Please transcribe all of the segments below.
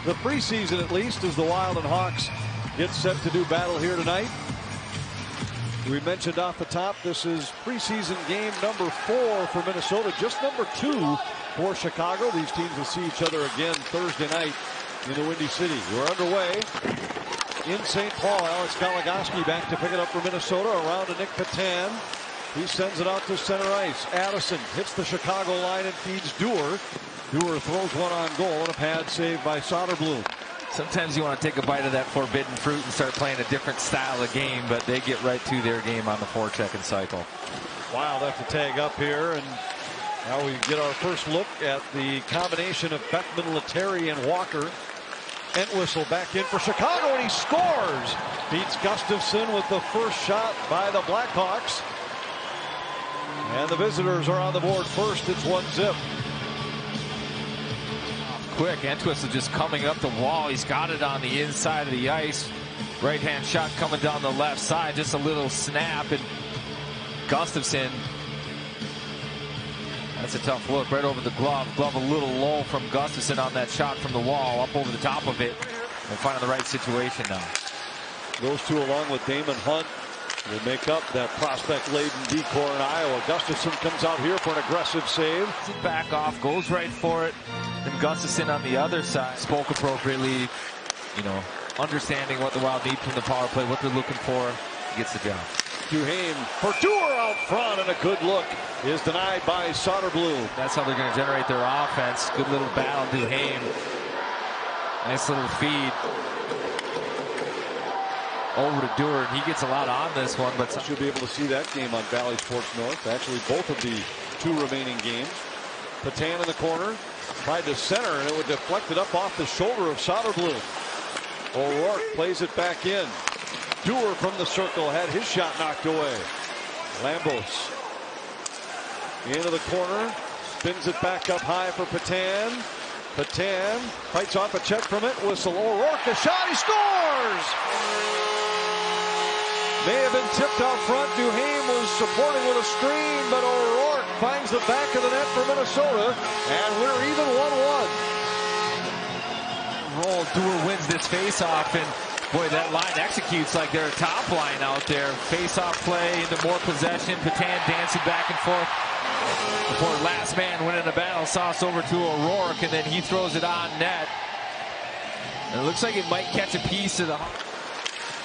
the preseason at least, as the Wild and Hawks get set to do battle here tonight. We mentioned off the top, this is preseason game number 4 for Minnesota, just number 2 for Chicago. These teams will see each other again Thursday night in the Windy City. We're underway in St. Paul. Alex Goligoski back to pick it up for Minnesota, around to Nick Patan. He sends it out to center ice. Addison hits the Chicago line and feeds Dewar. Dewar throws one on goal, and a pad saved by Soderblom. Sometimes you want to take a bite of that forbidden fruit and start playing a different style of game, but they get right to their game on the four-second cycle. Wild have to tag up here, and now we get our first look at the combination of Beckman, Lettieri, and Walker. Entwistle back in for Chicago, and he scores! Beats Gustafsson with the first shot by the Blackhawks. And the visitors are on the board first. It's 1-0. Quick, Entwistle just coming up the wall. He's got it on the inside of the ice. Right-hand shot coming down the left side. Just a little snap, and Gustafsson. That's a tough look right over the glove. Glove a little low from Gustafsson on that shot from the wall, up over the top of it, and finding the right situation now. Those two, along with Damon Hunt, will make up that prospect-laden decor in Iowa. Gustafsson comes out here for an aggressive save. Back off, goes right for it. And Gustafsson on the other side spoke appropriately, you know, understanding what the Wild need from the power play, what they're looking for. He gets the job. Duhaime for Dewar out front, and a good look is denied by Soderblom. That's how they're going to generate their offense. Good little battle, Duhaime. Nice little feed over to Dewar, and he gets a lot on this one, but you'll be able to see that game on Valley Sports North. Actually, both of the 2 remaining games. Patan in the corner, tried to center, and it would deflect it up off the shoulder of Soderblom. O'Rourke plays it back in. Dewar from the circle had his shot knocked away. Lambos into the corner, spins it back up high for Patan. Patan fights off a check from Entwistle. O'Rourke, a shot, he scores! May have been tipped out front. Duhaime was supporting with a screen, but O'Rourke finds the back of the net for Minnesota, and we're even 1-1. Roll, Dewar wins this face-off, and boy, that line executes like they're a top line out there. Face-off play into more possession. Patan dancing back and forth before last man winning the battle. Sauce over to O'Rourke, and then he throws it on net. And it looks like it might catch a piece of the...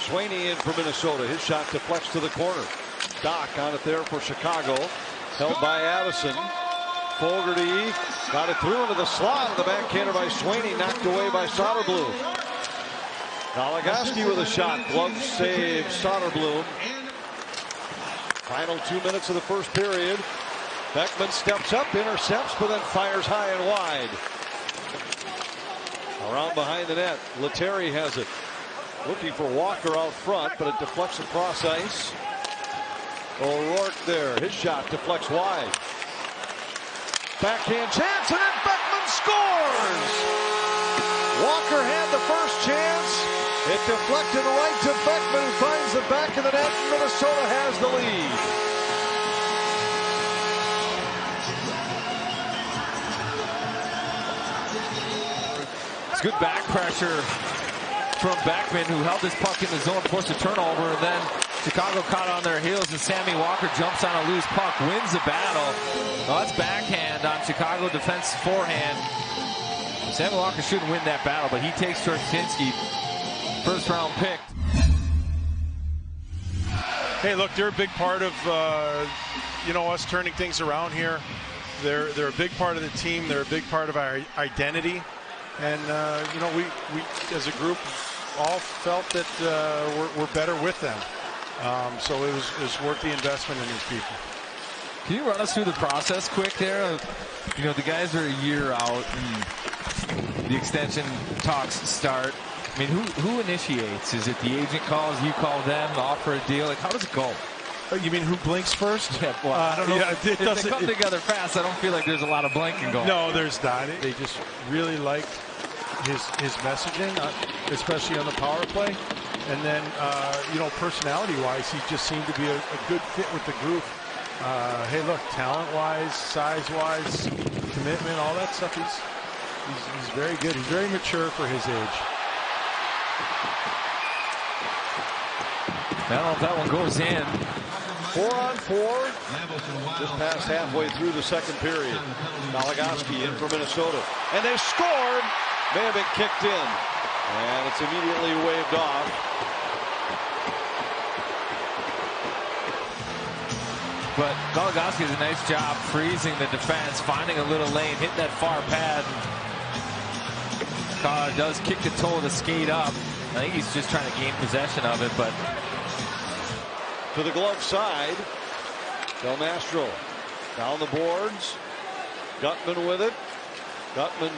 Sweeney in for Minnesota. His shot deflects to the corner. Doc on it there for Chicago. Held by Addison. Fogarty got it through into the slot. The backhander by Sweeney, knocked away by Soderblom. Goligoski with a shot. Glove save, Soderblom. Final 2 minutes of the first period. Beckman steps up, intercepts, but then fires high and wide. Around behind the net. Lettieri has it. Looking for Walker out front, but it deflects across ice. O'Rourke there. His shot deflects wide. Backhand chance, and then Beckman scores! Walker had the first chance. It deflected right to Beckman, who finds the back of the net. Minnesota has the lead. It's good back pressure from Beckman, who held this puck in the zone, forced a turnover, and then Chicago caught on their heels, and Sammy Walker jumps on a loose puck, wins the battle. Well, that's backhand on Chicago defense forehand. Sammy Walker shouldn't win that battle, but he takes Torchinski, first round pick. Hey, look, they're a big part of you know, us turning things around here. They're a big part of the team. They're a big part of our identity. And, you know, we as a group all felt that we're better with them. So it was worth the investment in these people. Can you run us through the process quick there? You know, the guys are a year out and the extension talks start. I mean, who initiates? Is it the agent calls, you call them, offer a deal? Like, how does it go? You mean who blinks first? Yeah, well, I don't know. Yeah, if they come together fast, I don't feel like there's a lot of blinking going. No, there's not. They just really liked his messaging, especially on the power play. And then, you know, personality-wise, he just seemed to be a good fit with the group. Hey, look, talent-wise, size-wise, commitment, all that stuff, He's very good. He's very mature for his age. I don't know if that one goes in. 4-on-4. Just past halfway through the second period. Goligoski in for Minnesota. And they scored. May have been kicked in. And it's immediately waved off. But Goligoski does a nice job freezing the defense, finding a little lane, hitting that far pad. Does kick the toe of the skate up. I think he's just trying to gain possession of it, but to the glove side. Del Mastro down the boards. Gutman with it. Gutman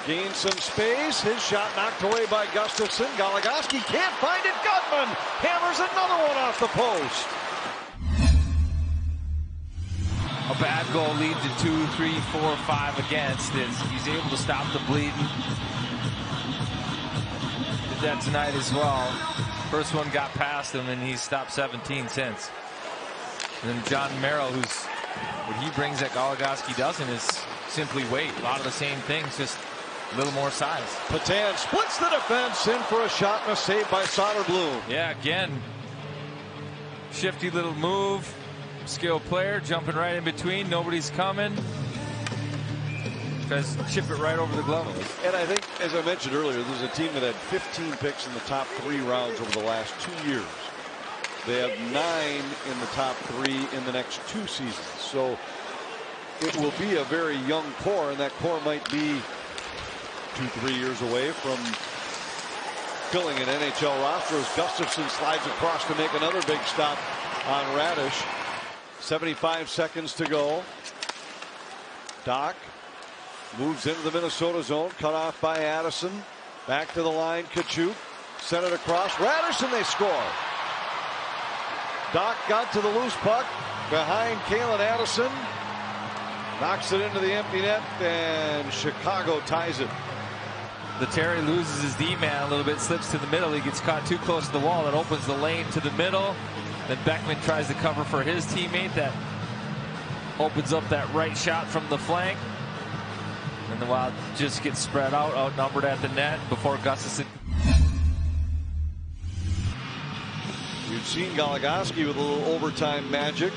gains some space. His shot knocked away by Gustafson. Goligoski can't find it. Gutman hammers another one off the post. A bad goal leads to 2, 3, 4, 5 against. He's able to stop the bleeding. Did that tonight as well. First one got past him, and he's stopped 17 since. And then John Merrill, what he brings that Goligoski doesn't is simply weight. A lot of the same things, just a little more size. Patan splits the defense, in for a shot and a save by Soderblom. Yeah, again, shifty little move. Skilled player jumping right in between. Nobody's coming. Tries to chip it right over the glove. And I think, as I mentioned earlier, there's a team that had 15 picks in the top 3 rounds over the last 2 years. They have 9 in the top 3 in the next 2 seasons. So it will be a very young core, and that core might be 2-3 years away from filling an NHL roster as Gustafson slides across to make another big stop on Radish. 75 seconds to go. Doc moves into the Minnesota zone, cut off by Addison. Back to the line, Kachuk sent it across. Radish, and they score. Doc got to the loose puck behind Kalen Addison. Knocks it into the empty net, and Chicago ties it. The Terry loses his D-man a little bit, slips to the middle. He gets caught too close to the wall. That opens the lane to the middle. Then Beckman tries to cover for his teammate. That opens up that right shot from the flank. And the Wild just get spread out, outnumbered at the net before Gustafson. You've seen Goligoski with a little overtime magic.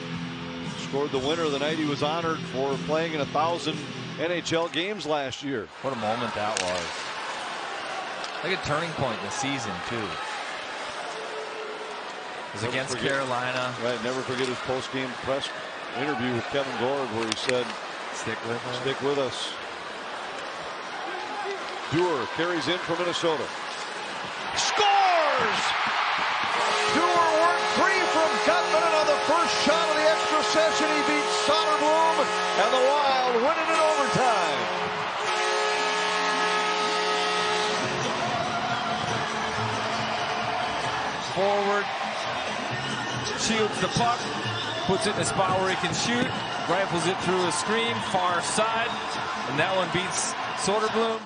Scored the winner the night he was honored for playing in 1,000 NHL games last year. What a moment that was. Like a turning point in the season, too. It was against Carolina. Right, never forget his post-game press interview with Kevin Gord where he said, stick with us. Stick with us. Dewar carries in for Minnesota. Scores! Dewar worked free from Gutman, and on the first shot of the extra session, he beats Soderblom, and the Wild win it in overtime. Forward, shields the puck, puts it in a spot where he can shoot, rifles it through a screen, far side, and that one beats Soderblom.